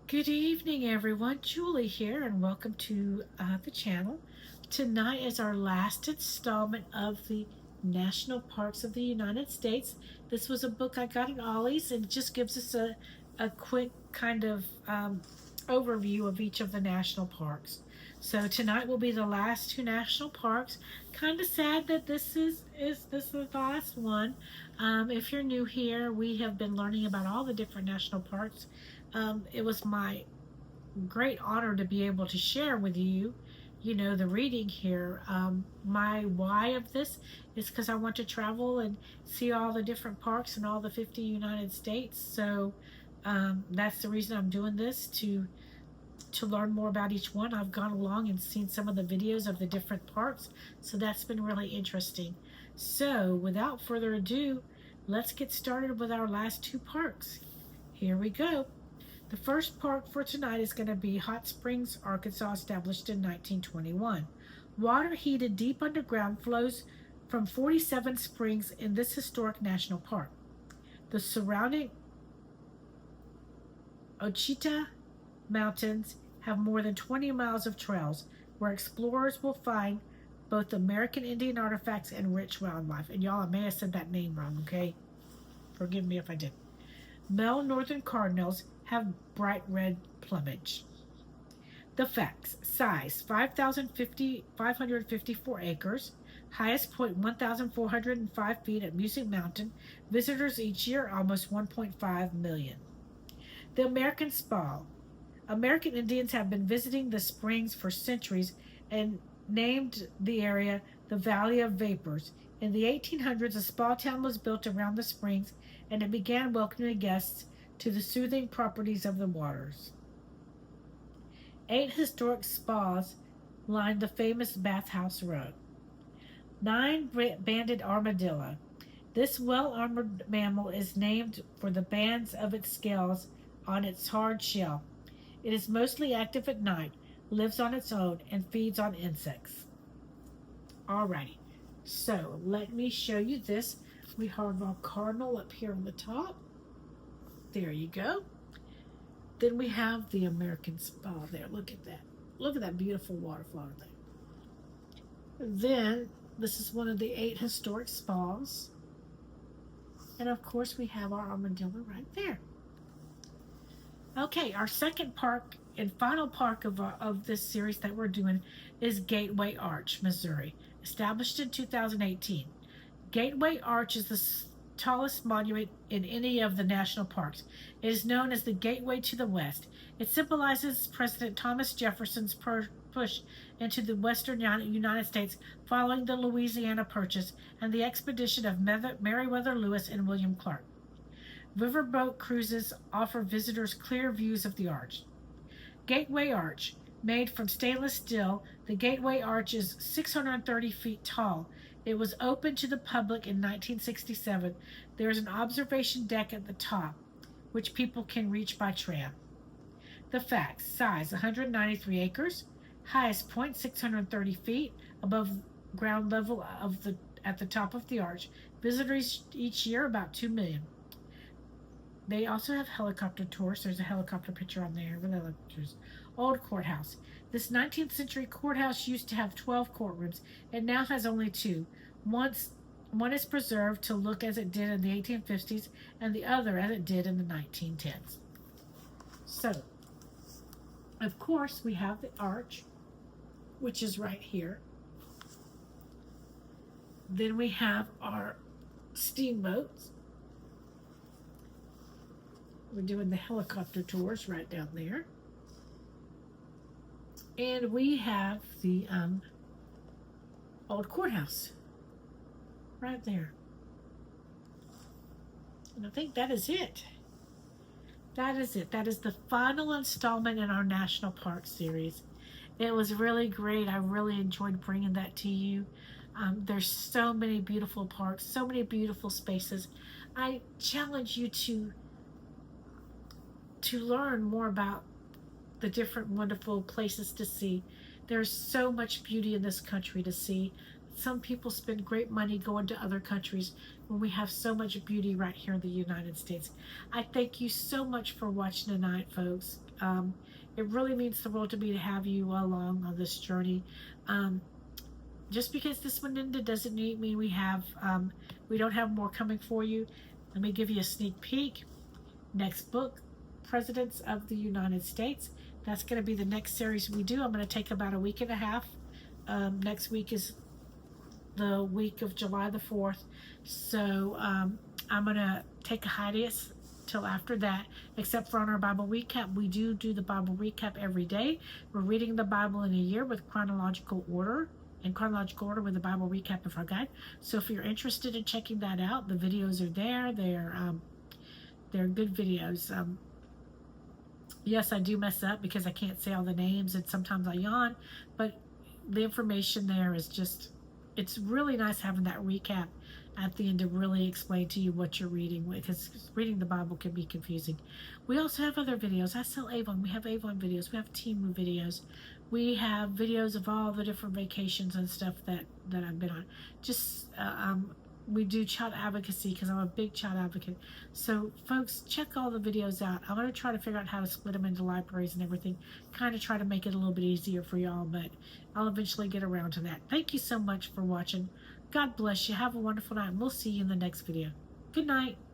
Good evening, everyone. Julie here, and welcome to the channel. Tonight is our last installment of the National Parks of the United States. This was a book I got at Ollie's, and it just gives us a quick kind of overview of each of the national parks. So tonight will be the last two national parks. Kind of sad that this is the last one. If you're new here, we have been learning about all the different national parks. It was my great honor to be able to share with you, the reading here. My why of this is because I want to travel and see all the different parks in all the 50 United States. So that's the reason I'm doing this to learn more about each one. I've gone along and seen some of the videos of the different parks, so that's been really interesting. So without further ado, let's get started with our last two parks. Here we go. The first park for tonight is going to be Hot Springs, Arkansas, established in 1921. Water heated deep underground flows from 47 springs in this historic national park. The surrounding Ouachita Mountains have more than 20 miles of trails where explorers will find both American Indian artifacts and rich wildlife. And y'all, I may have said that name wrong, okay? Forgive me if I did. Male northern cardinals have bright red plumage. The facts: size 554 acres, highest point 1,405 feet at Music Mountain, visitors each year almost 1.5 million. The American Spa. American Indians have been visiting the springs for centuries and named the area the Valley of Vapors. In the 1800s, a spa town was built around the springs, and it began welcoming guests to the soothing properties of the waters. 8 historic spas line the famous Bathhouse Road. 9 banded armadillo. This well-armored mammal is named for the bands of its scales on its hard shell. It is mostly active at night, lives on its own, and feeds on insects. Alrighty, so let me show you this. We have our cardinal up here on the top. There you go. Then we have the American Spa there. Look at that. Look at that beautiful waterfall there. Then, this is one of the 8 historic spas. And of course, we have our armadillo right there. Okay, our second park and final park of this series that we're doing is Gateway Arch, Missouri, established in 2018. Gateway Arch is the tallest monument in any of the national parks. It is known as the Gateway to the West. It symbolizes President Thomas Jefferson's push into the western United States following the Louisiana Purchase and the expedition of Meriwether Lewis and William Clark. Riverboat cruises offer visitors clear views of the arch. Gateway Arch. Made from stainless steel, the Gateway Arch is 630 feet tall. It was opened to the public in 1967. There is an observation deck at the top, which people can reach by tram. The facts: size 193 acres, highest point 630 feet above ground level at the top of the arch. Visitors each year about 2 million. They also have helicopter tours. There's a helicopter picture on there with helicopters. Old courthouse. This 19th century courthouse used to have 12 courtrooms. It now has only 2. One is preserved to look as it did in the 1850s, and the other as it did in the 1910s. So, of course, we have the arch, which is right here. Then we have our steamboats. We're doing the helicopter tours right down there. And we have the old courthouse right there. And I think that is it. That is it. That is the final installment in our National Park series. It was really great. I really enjoyed bringing that to you. There's so many beautiful parks, so many beautiful spaces. I challenge you to learn more about the different wonderful places to see. There's so much beauty in this country to see. some people spend great money going to other countries when we have so much beauty right here in the United States. I thank you so much for watching tonight, folks. It really means the world to me to have you along on this journey. Um, just because this one ended doesn't mean we don't have more coming for you. Let me give you a sneak peek. Next book, Presidents of the United States. That's going to be the next series we do. I'm going to take about a week and a half. Next week is the week of July the 4th. So I'm going to take a hiatus till after that, except for on our Bible recap. We do the Bible recap every day. We're reading the Bible in a year with chronological order, in chronological order with the Bible recap of our guide. So if you're interested in checking that out, the videos are there. They're good videos. Yes, I do mess up because I can't say all the names, and sometimes I yawn, but the information there is just, it's really nice having that recap at the end to really explain to you what you're reading, because reading the Bible can be confusing. We also have other videos. I sell Avon. We have Avon videos. We have Temu videos. We have videos of all the different vacations and stuff that I've been on. Just we do child advocacy because I'm a big child advocate. So folks, check all the videos out. I'm going to try to figure out how to split them into libraries and everything, kind of try to make it a little bit easier for y'all, but I'll eventually get around to that. Thank you so much for watching. God bless you. Have a wonderful night, and we'll see you in the next video. Good night.